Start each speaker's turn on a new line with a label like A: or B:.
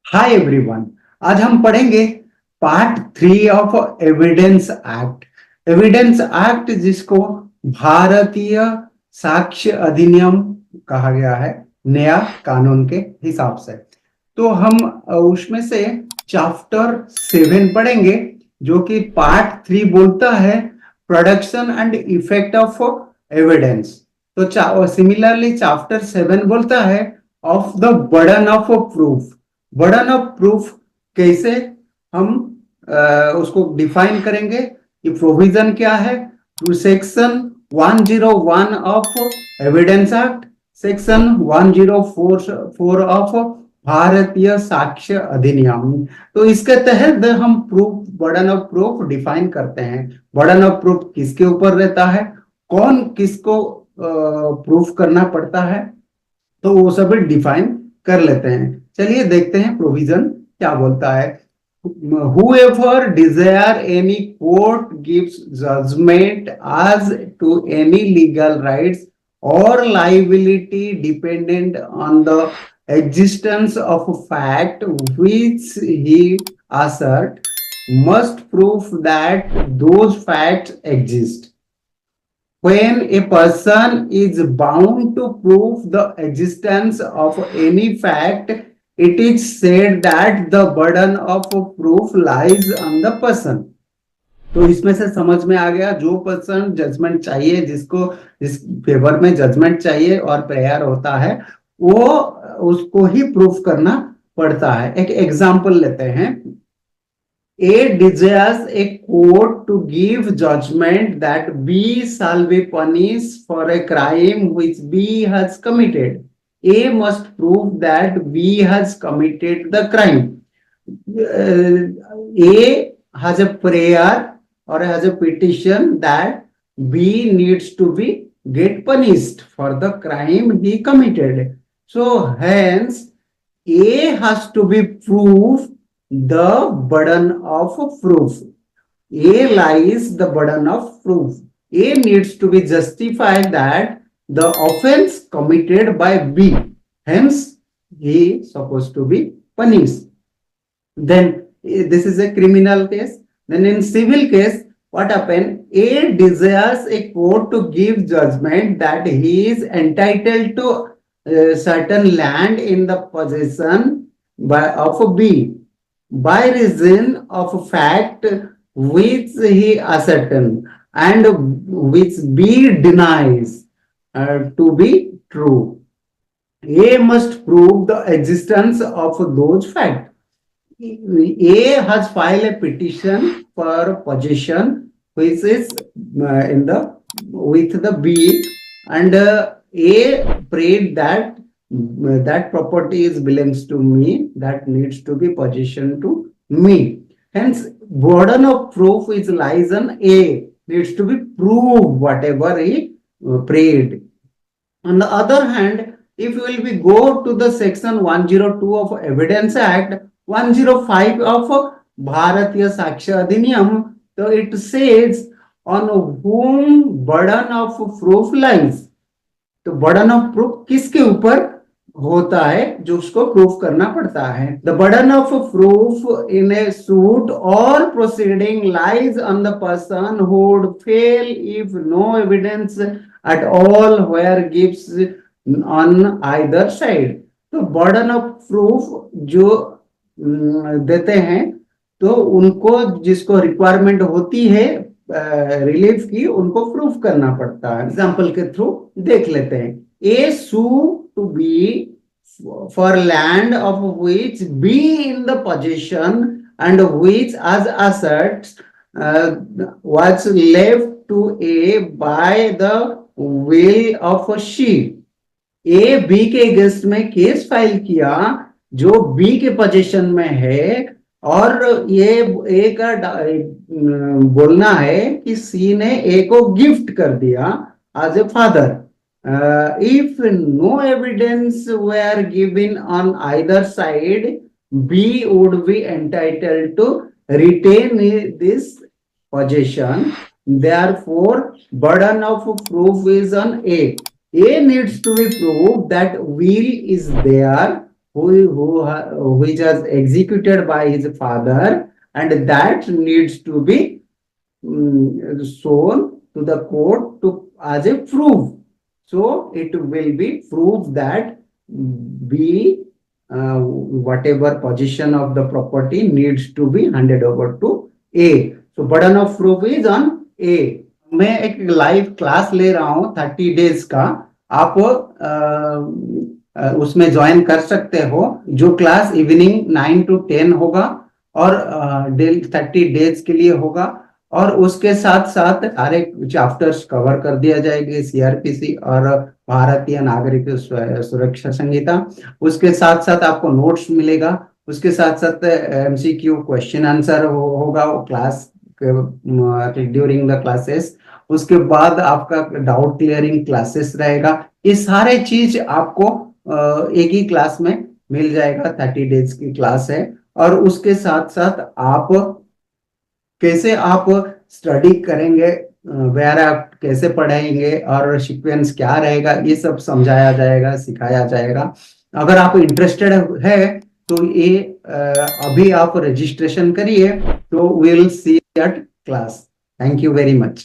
A: Hi everyone. आज हम पढ़ेंगे part 3 of evidence act. Evidence act जिसको भारतीय साक्ष्य अधिनियम कहा गया है, नया कानून के हिसाब से। तो हम उसमें से चैप्टर 7 पढ़ेंगे, जो कि पार्ट 3 बोलता है production and effect of evidence. तो सिमिलरली चैप्टर 7 बोलता है of the burden of proof. Burden of proof कैसे हम उसको डिफाइन करेंगे, ये प्रोविजन क्या है। To section 101 of evidence act, section 1044 of Bharatiya Sakshya Adhiniyam. तो इसके तहत हम proof, burden of proof define करते हैं। बर्डन ऑफ प्रूफ किसके ऊपर रहता है, कौन किसको प्रूफ करना पड़ता है, तो वो सब डिफाइन कर लेते हैं। चलिए देखते हैं प्रोविजन क्या बोलता है। Whoever desire any court gives judgment as to any legal rights or liability dependent on the existence of fact which he assert must prove that those facts exist. When a person is bound to prove the existence of any fact, it is said that the burden of proof lies on the person. तो इसमें से समझ में आ गया, जो person judgement चाहिए, जिसको जिस फेवर में जजमेंट चाहिए और प्रेयर होता है, वो उसको ही प्रूफ करना पड़ता है। एक एग्जांपल लेते हैं। A desires a court to give judgment that B shall be punished for a crime which B has committed. A must prove that B has committed the crime. A has a prayer or has a petition that B needs to be get punished for the crime he committed. So hence A has to be proved the burden of proof. A lies the burden of proof. A needs to be justified that the offense committed by B. Hence, he is supposed to be punished. Then this is a criminal case. Then in civil case, what happened? A desires a court to give judgment that he is entitled to certain land in the possession of B by reason of fact which he ascertain and which B denies to be true. A must prove the existence of those facts. A has filed a petition for possession, which is in the with the B, and A prayed that that property is belongs to me, that needs to be possession to me. Hence, burden of proof is lies on A, needs to be proved whatever he prayed. On the other hand, if you will be go to the section 102 of Evidence Act, 105 of Bharatiya Sakshya Adhiniyam, so it says on whom burden of proof lies. तो burden of proof किसके ऊपर होता है, जो उसको proof करना पड़ता है। The burden of proof in a suit or proceeding lies on the person who would fail if no evidence at all were gives on either side. तो बर्डन ऑफ प्रूफ जो देते हैं, तो उनको जिसको रिक्वायरमेंट होती है रिलीफ की, उनको प्रूफ करना पड़ता है। एग्जाम्पल के थ्रू देख लेते हैं। A sue to B for land of which B in the position and which as asserts was left to A by the will of she. A B के अगेंस्ट में case file किया जो B के position में है, और ये ए का बोलना है कि सी ने ए को गिफ्ट कर दिया as a father. If no evidence were given on either side, B would be entitled to retain this possession. Therefore, burden of proof is on A. A needs to be proved that will is there which was executed by his father, and that needs to be shown to the court to as a proof. So it will be proof that B, whatever position of the property needs to be handed over to A. So burden of proof is on A. मैं एक live class ले रहा हूँ 30 days का, आप उसमें join कर सकते हो, जो क्लास इवनिंग 9 to 10 होगा और 30 डेज के लिए होगा, और उसके साथ साथ हर एक चैप्टर्स कवर कर दिया जाएगी, सीआरपीसी और भारतीय नागरिक सुरक्षा संहिता। उसके साथ साथ आपको नोट्स मिलेगा, उसके साथ साथ एमसीक्यू क्वेश्चन आंसर होगा वो क्लास ड्यूरिंग द क्लासेस। उसके बाद आपका डाउट क्लियरिंग क्लासेस रहेगा। ये सारे चीज आपको एक ही क्लास में मिल जाएगा, 30 डेज की क्लास है। और उसके साथ साथ आप कैसे आप स्टडी करेंगे, वेयर आप कैसे पढ़ेंगे और सीक्वेंस क्या रहेगा, ये सब समझाया जाएगा, सिखाया जाएगा। अगर आप इंटरेस्टेड है तो ये अभी आप रजिस्ट्रेशन करिए, तो will see at class. Thank you very much.